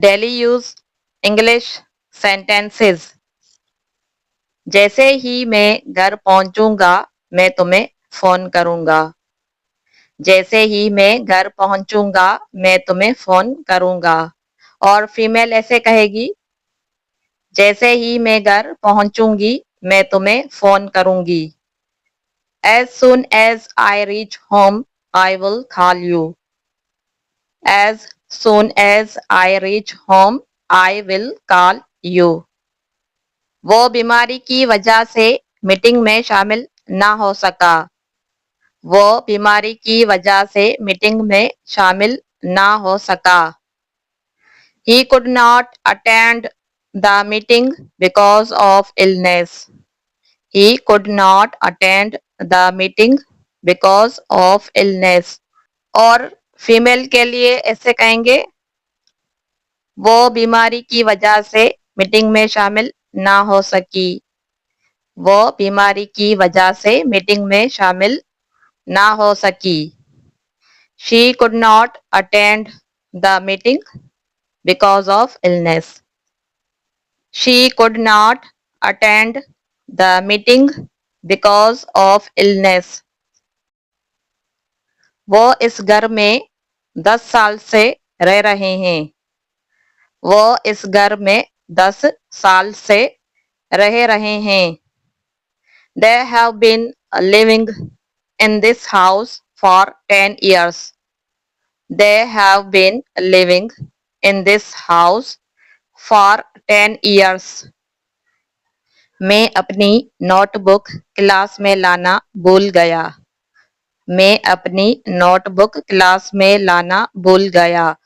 Daily use English sentences. जैसे ही मैं घर पहुंचूंगा मैं तुम्हें फोन करूंगा। जैसे ही मैं घर पहुंचूंगा मैं तुम्हें फोन करूंगा। और फीमेल ऐसे कहेगी, जैसे ही मैं घर पहुंचूंगी मैं तुम्हें फोन करूंगी। As soon as I reach home, I will call you. As soon as I reach home, I will call you. वो बीमारी की वजह से मीटिंग में शामिल ना हो सका। वो बीमारी की वजह से मीटिंग में शामिल ना हो सका। He could not attend the meeting because of illness. He could not attend the meeting because of illness. और फीमेल के लिए ऐसे कहेंगे, वो बीमारी की वजह से मीटिंग में शामिल ना हो सकी। वो बीमारी की वजह से मीटिंग में शामिल ना हो सकी। She could not attend the meeting because of illness. She could not attend the meeting because of illness. वो इस घर में 10 साल से रह रहे हैं। वो इस घर में 10 साल से रह रहे हैं। They have been living in this house for 10 years. They have been living in this house for 10 years. मैं अपनी नोटबुक क्लास में लाना भूल गया। मैं अपनी नोटबुक क्लास में लाना भूल गया।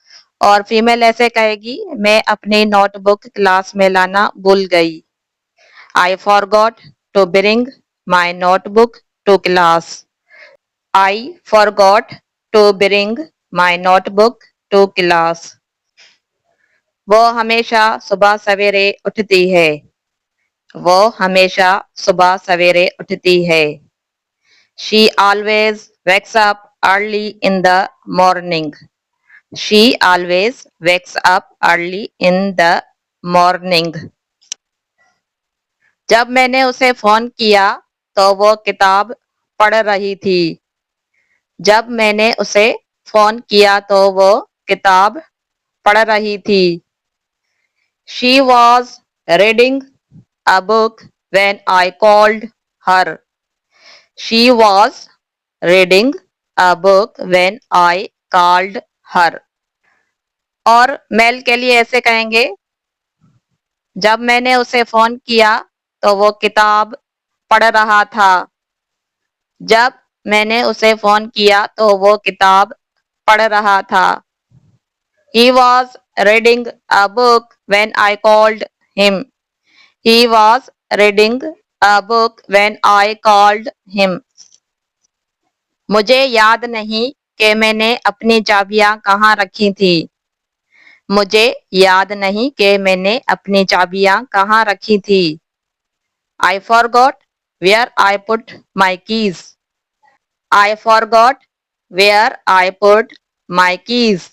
और फीमेल ऐसे कहेगी, मैं अपनी नोटबुक क्लास में लाना भूल गई। I forgot to bring my notebook to class. I forgot to bring my notebook to class. वो हमेशा सुबह सवेरे उठती है। वो हमेशा सुबह सवेरे उठती है। She always wakes up early in the morning. She always wakes up early in the morning. जब मैंने उसे फोन किया तो वो किताब पढ़ रही थी। जब मैंने उसे फोन किया तो वो किताब पढ़ रही थी। She was reading a book when I called her. She was reading a book when I called her. और मेल के लिए ऐसे कहेंगे, जब मैंने उसे फोन किया तो वो किताब पढ़ रहा था। जब मैंने उसे फोन किया तो वो किताब पढ़ रहा था। He was reading a book when I called him. He was reading a book when I called him. मुझे याद नहीं कि मैंने अपनी चाबियां कहाँ रखी थी। मुझे याद नहीं कि मैंने अपनी चाबियां कहाँ रखी थी। I forgot where I put my keys. I forgot where I put my keys.